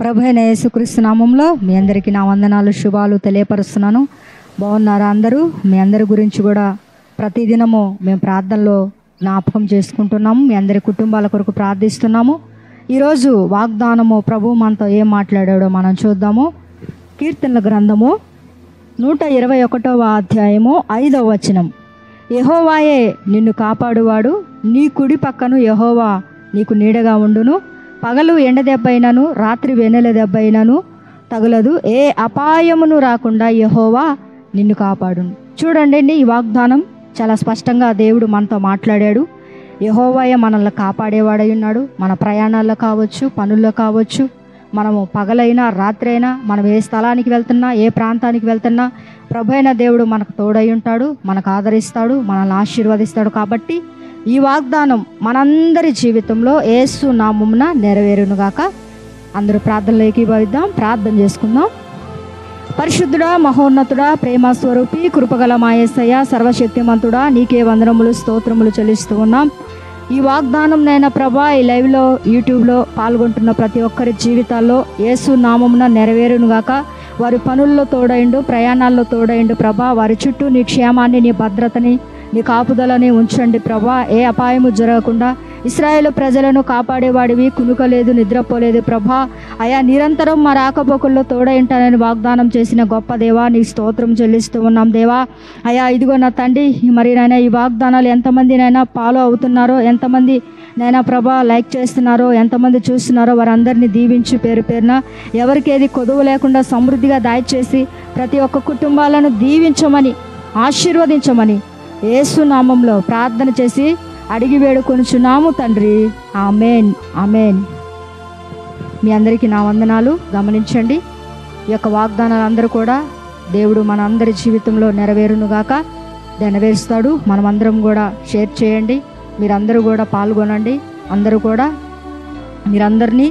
ప్రభువైన యేసుక్రీస్తు నామంలో మీ అందరికీ నా వందనాలు శుభాలు తెలియపరుస్తున్నాను. బాగున్నారా అందరూ? మీ అందరి గురించి కూడా ప్రతిదినము మేము ప్రార్థనలో జ్ఞాపకం చేసుకుంటున్నాము. మీ అందరి కుటుంబాల కొరకు ప్రార్థిస్తున్నాము. ఈరోజు వాగ్దానము ప్రభు మనతో ఏం మాట్లాడాడో మనం చూద్దాము. కీర్తనల గ్రంథము 121వ అధ్యాయము 5వ వచనం. యెహోవాయే నిన్ను కాపాడువాడు, నీ కుడి పక్కను యెహోవా నీకు నీడగా ఉండును. పగలు ఎండ దెబ్బైనను రాత్రి వెన్నెల దెబ్బైనను తగులదు. ఏ అపాయమును రాకుండా యెహోవా నిన్ను కాపాడును. చూడండి, ఈ వాగ్దానం చాలా స్పష్టంగా దేవుడు మనతో మాట్లాడాడు. యెహోవాయే మనల్ని కాపాడేవాడై ఉన్నాడు. మన ప్రయాణాల్లో కావచ్చు, పనుల్లో కావచ్చు, మనము పగలైనా రాత్రి అయినా మనం ఏ స్థలానికి వెళ్తున్నా, ఏ ప్రాంతానికి వెళ్తున్నా ప్రభువైన దేవుడు మనకు తోడై ఉంటాడు, మనకు ఆదరిస్తాడు, మనల్ని ఆశీర్వదిస్తాడు. కాబట్టి ఈ వాగ్దానం మనందరి జీవితంలో యేసు నామమున నెరవేరునుగాక. అందరూ ప్రార్థనలో ఏకీభవిద్దాం, ప్రార్థన చేసుకుందాం. పరిశుద్ధుడా, మహోన్నతుడా, ప్రేమ స్వరూపి, కృపగల మా యేసయ్య, సర్వశక్తిమంతుడా, నీకే వందనములు స్తోత్రములు చెల్లిస్తూ ఉన్నాం. ఈ వాగ్దానం నైనా ప్రభా, ఈ లైవ్లో యూట్యూబ్లో పాల్గొంటున్న ప్రతి ఒక్కరి జీవితాల్లో యేసు నామమున నెరవేరునుగాక. వారి పనుల్లో తోడైండు, ప్రయాణాల్లో తోడైండు ప్రభా. వారి చుట్టూ నీ క్షేమాన్ని, నీ భద్రతని, నీ కాపుదలని ఉంచండి ప్రభా. ఏ అపాయము జరగకుండా ఇశ్రాయేలు ప్రజలను కాపాడేవాడివి, కునుకలేదు, నిద్రపోలేదు ప్రభా. అయా, నిరంతరం మా రాకపోకల్లో తోడైంటానని వాగ్దానం చేసిన గొప్ప దేవా, నీ స్తోత్రం చెల్లిస్తూ ఉన్నాం దేవా. అయా, ఇదిగో నా తండ్రి, మరి నైనా ఈ వాగ్దానాలు ఎంతమంది నైనా ఫాలో అవుతున్నారో, ఎంతమంది నైనా ప్రభా లైక్ చేస్తున్నారో, ఎంతమంది చూస్తున్నారో వారందరినీ దీవించి పేరు పేరున ఎవరికి ఏది కొదువు లేకుండా సమృద్ధిగా దయచేసి ప్రతి ఒక్క కుటుంబాలను దీవించమని, ఆశీర్వదించమని యేసు నామంలో ప్రార్థన చేసి అడిగి వేడుకొనుచున్నాము తండ్రి. ఆమేన్, ఆమేన్. మీ అందరికీ నా వందనాలు. గమనించండి, ఈ యొక్క వాగ్దానాలు అందరూ కూడా దేవుడు మన అందరి జీవితంలో నెరవేరునుగాక, నెరవేరుస్తాడు. మనమందరం కూడా షేర్ చేయండి, మీరందరూ కూడా పాల్గొనండి. అందరూ కూడా మీరందరినీ